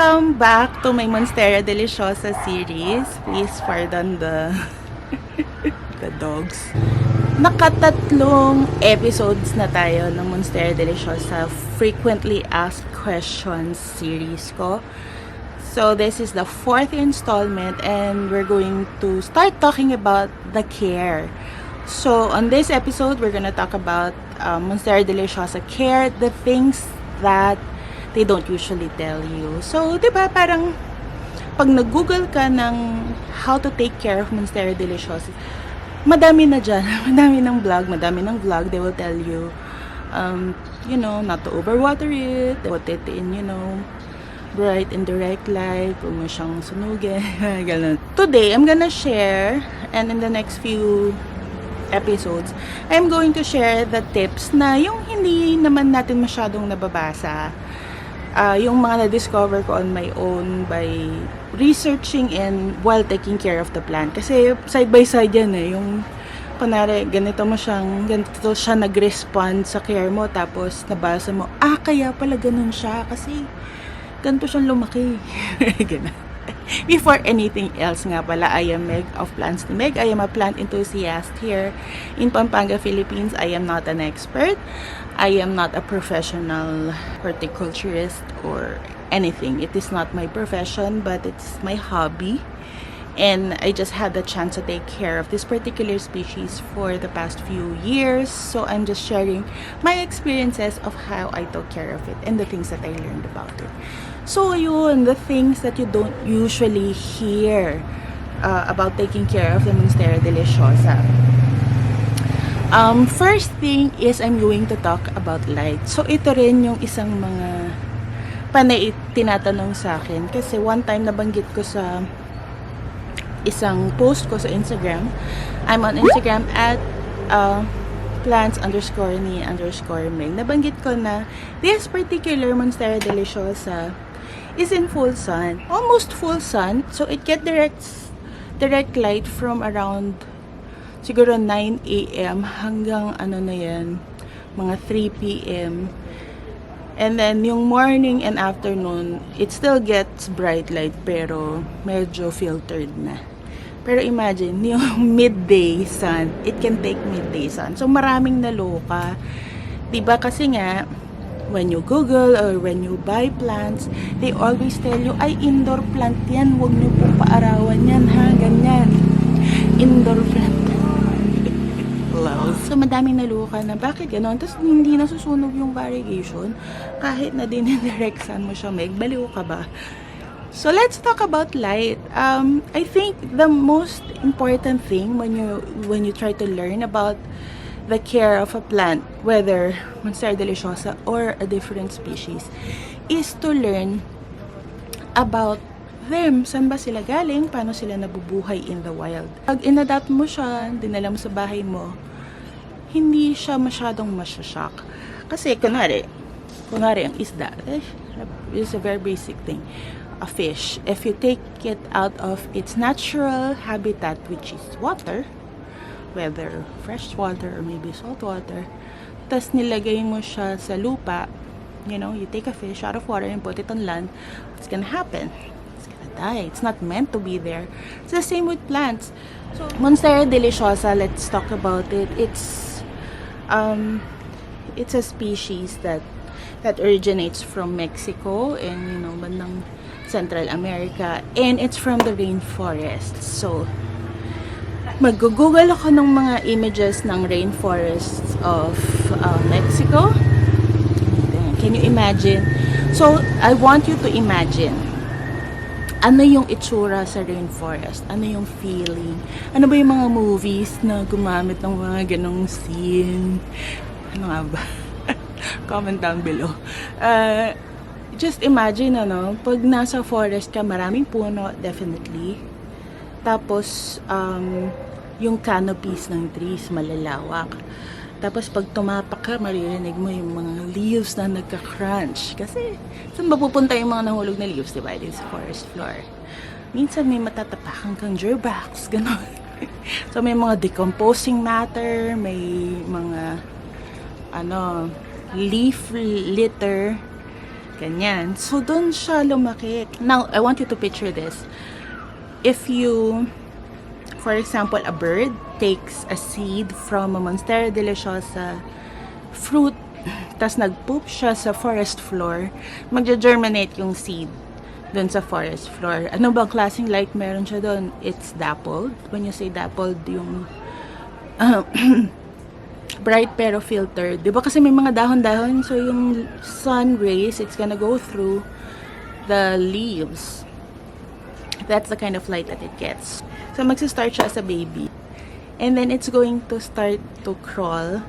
Welcome back to my Monstera Deliciosa series. Please pardon the the dogs. Nakatatlong episodes na tayo ng Monstera Deliciosa Frequently Asked Questions series ko. So this is the 4th installment and we're going to start talking about the care. So on this episode, we're gonna talk about Monstera Deliciosa care, the things that they don't usually tell you. So, di ba, parang pag nag-google ka ng how to take care of Monstera Deliciosa, madami na dyan. Madami ng vlog. They will tell you, not to overwater it, put it in, bright and direct light, huwag mo siyang sunugin, ganun. Today, I'm gonna share, and in the next few episodes, I'm going to share the tips na yung hindi naman natin masyadong nababasa. Yung mga na-discover ko on my own by researching and while taking care of the plant. Kasi side by side yan yung kunwari, ganito siya nag-respond sa care mo, tapos nabasa mo, kaya pala ganun siya, kasi ganito siyang lumaki. Ganun. Before anything else nga pala, I am Meg of Plants ni Meg. I am a plant enthusiast here in Pampanga, Philippines. I am not an expert. I am not a professional horticulturist or anything. It is not my profession, but it's my hobby. And I just had the chance to take care of this particular species for the past few years. So I'm just sharing my experiences of how I took care of it and the things that I learned about it. So yun, the things that you don't usually hear about taking care of the Monstera Deliciosa. First thing is I'm going to talk about light. So ito rin yung isang mga panay tinatanong sa akin. Kasi one time nabanggit ko sa isang post ko sa Instagram. I'm on Instagram at plants_ni_meg. Nabanggit ko na this particular Monstera Deliciosa is in full sun, almost full sun, so it get direct light from around siguro 9 a.m. hanggang mga 3 p.m. And then yung morning and afternoon, it still gets bright light pero medyo filtered na. Pero imagine, yung midday sun, it can take midday sun. So maraming naloka. 'Di ba kasi nga when you Google or when you buy plants, they always tell you, indoor plant yan, huwag nyo pong paarawan yan, ha, ganyan. Indoor plant. So, madaming naluka na, bakit gano'n? Tapos, hindi nasusunog yung variegation, kahit na dindirect sun mo siya, Meg, baliw ka ba? So, let's talk about light. I think the most important thing when you try to learn about the care of a plant, whether Monstera Deliciosa or a different species, is to learn about them. Saan ba sila galing? Paano sila nabubuhay in the wild? Pag inadapt mo siya, dinala mo sa bahay mo, hindi siya masyadong masyashock. Kasi, kunwari ang isda, is a very basic thing. A fish, if you take it out of its natural habitat, which is water, whether fresh water or maybe salt water, tas nilagay mo siya sa lupa, you take a fish out of water and put it on land, what's gonna happen? It's gonna die. It's not meant to be there. It's the same with plants. So, Monstera Deliciosa, let's talk about it. It's a species that originates from Mexico and, bandang Central America, and it's from the rainforest. So, mag-google ako ng mga images ng rainforests of Mexico. Can you imagine? So, I want you to imagine ano yung itsura sa rainforest? Ano yung feeling? Ano ba yung mga movies na gumamit ng mga ganong scene? Ano nga ba? Comment down below. Just imagine, pag nasa forest ka, maraming puno, definitely. Tapos, yung canopies ng trees, malalawak. Tapos, pag tumapak ka, maririnig mo yung mga leaves na nagka-crunch. Kasi, saan ba pupunta yung mga nahulog na leaves, diba? It is forest floor. Minsan, may matatapakan kang gerbax, gano'n. So, may mga decomposing matter, may mga, leaf litter, Ganyan. So, doon siya lumaki. Now, I want you to picture this. If you, for example, a bird takes a seed from a Monstera deliciosa fruit, tas nag-poop siya sa forest floor, magja-germinate yung seed doon sa forest floor. Ano bang klaseng light meron siya doon? It's dappled. When you say dappled, yung bright pero filtered. Diba kasi may mga dahon-dahon, so yung sun rays, it's gonna go through the leaves. That's the kind of light that it gets. So magsa-start siya as a baby. And then it's going to start to crawl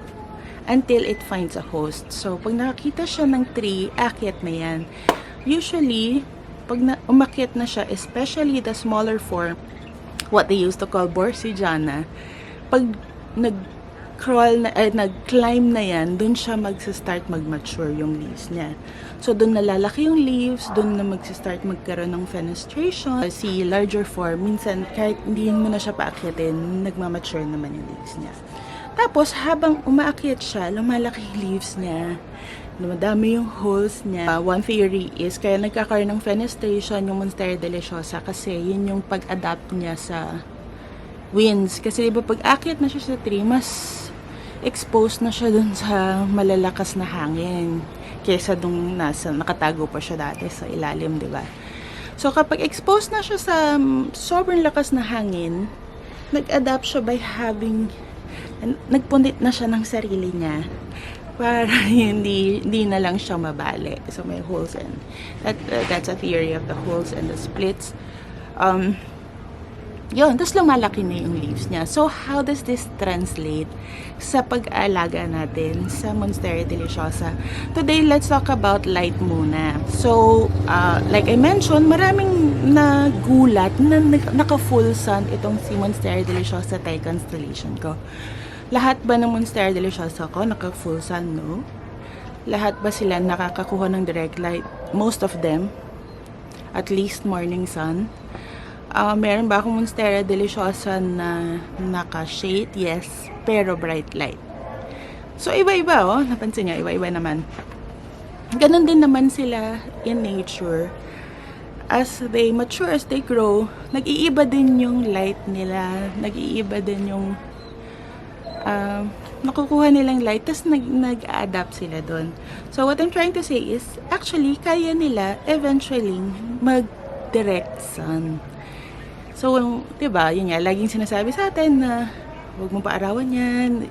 until it finds a host. So pag nakakita siya ng tree, akyat na yan. Usually, pag umakyat na siya, especially the smaller form, what they used to call Borsigiana, pag nag-climb na yan, dun siya magsa-start mag-mature yung leaves niya. So, dun nalalaki yung leaves, dun na magsa-start magkaroon ng fenestration. Si larger form, minsan, kahit hindi mo na siya paakyatin, nagmamature naman yung leaves niya. Tapos, habang umaakyat siya, lumalaki yung leaves niya. Dumadami yung holes niya. One theory is, kaya nagkakaroon ng fenestration yung Monstera deliciosa kasi yun yung pag-adapt niya sa winds. Kasi diba pag akyat na siya sa tree, mas exposed na siya dun sa malalakas na hangin kaysa dun nakatago pa siya dati sa ilalim, diba? So kapag exposed na siya sa sobrang lakas na hangin, nag-adapt siya by nagpunit na siya ng sarili niya para hindi na lang siya mabali. So may holes, and that's a theory of the holes and the splits. Yun, tapos lumalaki na yung leaves niya. So, how does this translate sa pag-aalaga natin sa Monstera deliciosa? Today, let's talk about light muna. So, like I mentioned, maraming nagulat na naka-full sun itong si Monstera deliciosa Thai constellation ko. Lahat ba ng Monstera deliciosa ko naka-full sun? No. Lahat ba sila nakakakuha ng direct light? Most of them. At least morning sun. Meron ba akong Monstera deliciosa na naka-shade? Yes, pero bright light. So, iba-iba, oh. Napansin niyo, iba-iba naman. Ganon din naman sila in nature. As they mature, as they grow, nag-iiba din yung light nila. Nag-iiba din yung nakukuha nilang light, tas nag-adapt sila doon. So, what I'm trying to say is, actually, kaya nila eventually mag-direct sun. So, diba, yun nga, laging sinasabi sa atin na huwag mong paarawan yan,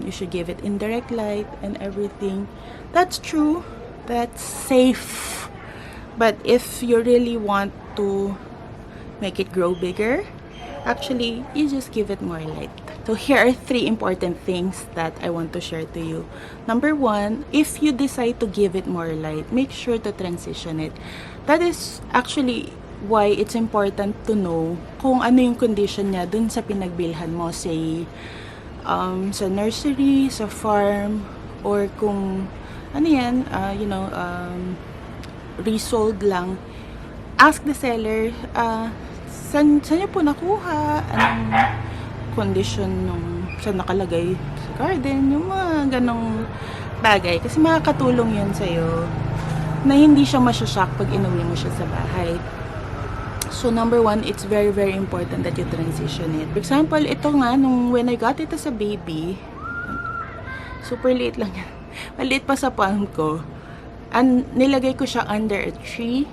you should give it indirect light and everything. That's true, that's safe. But if you really want to make it grow bigger, actually, you just give it more light. So, here are 3 important things that I want to share to you. Number 1, if you decide to give it more light, make sure to transition it. That is actually why it's important to know kung ano yung condition niya dun sa pinagbilhan mo, say sa nursery, sa farm, or kung ano yan, resold lang. Ask the seller, saan niyo po nakuha, anong condition nung saan nakalagay sa garden, yung mga ganong bagay, kasi makakatulong yun sa'yo na hindi siya masyashock pag inuwi mo siya sa bahay. So, number 1, it's very, very important that you transition it. For example, ito nga, when I got ito sa baby, super liit lang yan. Maliit pa sa palm ko. Nilagay ko siya under a tree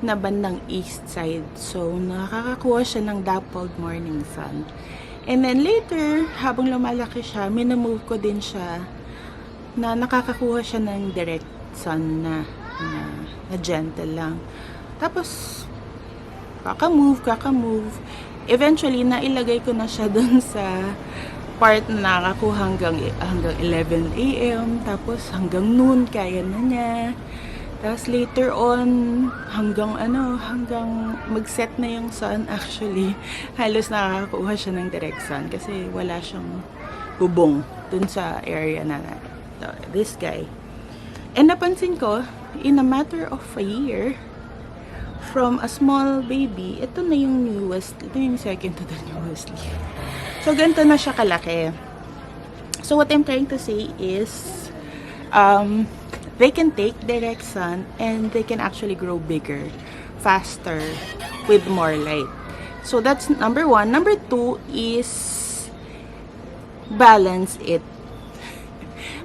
na bandang east side. So, nakakakuha siya ng dappled morning sun. And then later, habang lumalaki siya, minamove ko din siya na nakakakuha siya ng direct sun na gentle lang. Tapos, kaka-move. Eventually, nailagay ko na siya dun sa part na nakakuha hanggang 11 a.m. Tapos, hanggang noon, kaya na niya. Tapos, later on, hanggang mag-set na yung sun, actually, halos nakakakuha siya ng direct sun kasi wala siyang bubong dun sa area na this guy. And napansin ko, in a matter of a year, from a small baby, ito na yung newest, ito yung second to the newest leaf. So, ganito na siya kalaki. So, what I'm trying to say is, they can take direct sun and they can actually grow bigger, faster, with more light. So that's number 1. Number 2 is balance it.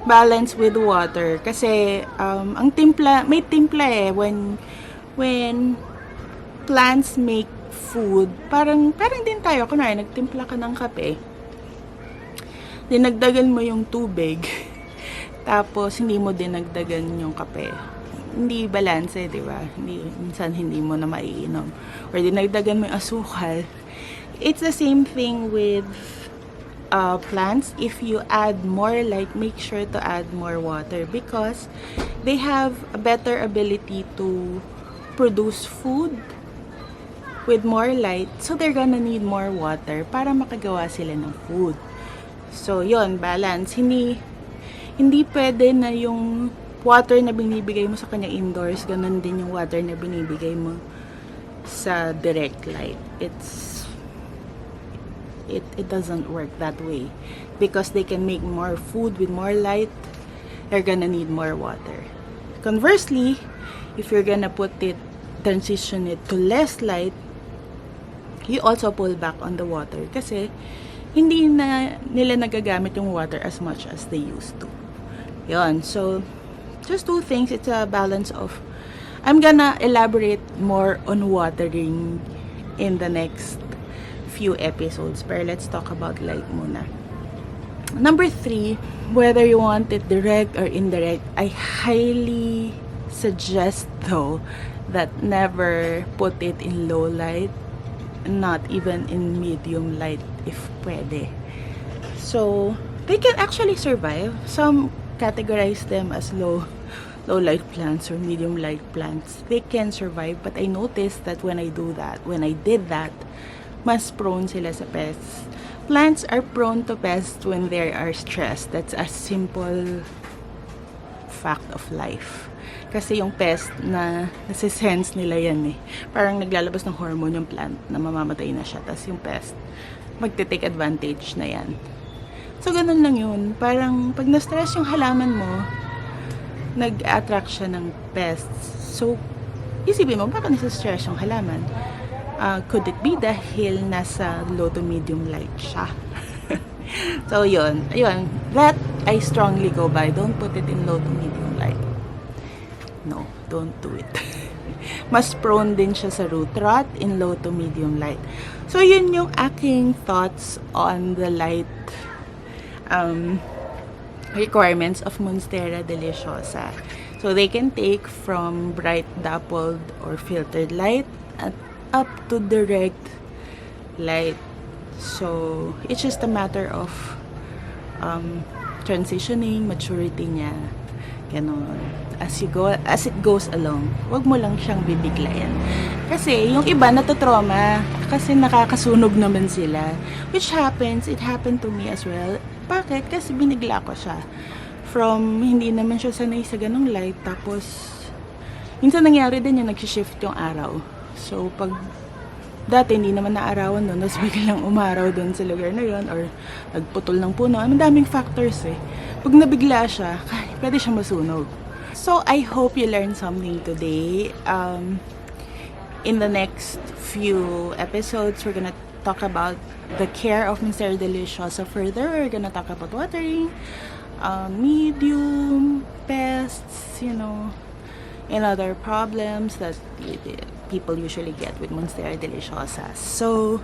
Balance with water. Kasi ang timpla, may timpla when plants make food, parang din tayo, kunwari nagtimpla ka ng kape, dinagdagan mo yung tubig, tapos hindi mo dinagdagan yung kape. Hindi balance, di ba? Minsan hindi mo na maiinom. Or dinagdagan mo yung asukal. It's the same thing with plants. If you add more light, make sure to add more water because they have a better ability to produce food with more light. So they're gonna need more water para makagawa sila ng food. So yon, balance. Hindi pwede na yung water na binibigay mo sa kanya indoors, ganun din yung water na binibigay mo sa direct light. It doesn't work that way because they can make more food with more light. They're gonna need more water. Conversely, if you're gonna transition it to less light, you also pull back on the water kasi hindi na nila nagagamit yung water as much as they used to. Yon. So, just 2 things. It's a balance of... I'm gonna elaborate more on watering in the next few episodes. Pero let's talk about light muna. Number 3, whether you want it direct or indirect, I highly suggest though that never put it in low light, not even in medium light if pwede. So, they can actually survive. Some categorize them as low light plants or medium light plants. They can survive, but I noticed that when I did that, mas prone sila sa pests. Plants are prone to pests when they are stressed. That's a simple fact of life. Kasi yung pest na nasisense nila yan eh. Parang naglalabas ng hormone yung plant na mamamatay na siya. Tapos yung pest, magte-take advantage na yan. So, ganun lang yun. Parang pag na-stress yung halaman mo, nag-attract siya ng pests. So, isipin mo, bakit nasa-stress yung halaman? Could it be dahil nasa low to medium light siya? So, yun. That I strongly go by. Don't put it in low to medium light. No, don't do it. Mas prone din siya sa root rot in low to medium light. So, yun yung aking thoughts on the light requirements of Monstera deliciosa. So, they can take from bright dappled or filtered light at up to direct light. So, it's just a matter of transitioning, maturity niya. Ganon. As it goes along. Huwag mo lang siyang bibiglayan. Kasi, yung iba natutrauma. Kasi nakakasunog naman sila. Which happens, it happened to me as well. Bakit? Kasi binigla ko siya. From, hindi naman siya sanay sa ganong light. Tapos, minsan nangyari din yung nag-shift yung araw. So, pag dati hindi naman naarawan doon, tapos biglang umaraw doon sa lugar na yun, or nagputol ng puno. Ang daming factors eh. Pag nabigla siya, pwede siya masunog. So, I hope you learned something today. In the next few episodes, we're gonna talk about the care of Monstera deliciosa further. We're gonna talk about watering, medium, pests, and other problems that people usually get with Monstera deliciosa. So,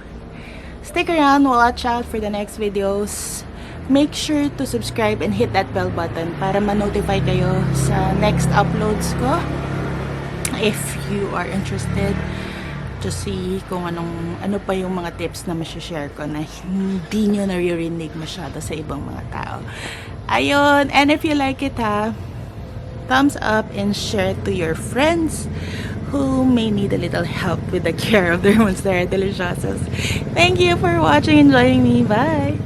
stick around, watch out for the next videos. Make sure to subscribe and hit that bell button para ma-notify kayo sa next uploads ko. If you are interested to see kung ano pa yung mga tips na share ko na hindi nyo naririnig masyado sa ibang mga tao. Ayun, and if you like it thumbs up and share to your friends who may need a little help with the care of their Monstera deliciosas. Thank you for watching and joining me. Bye!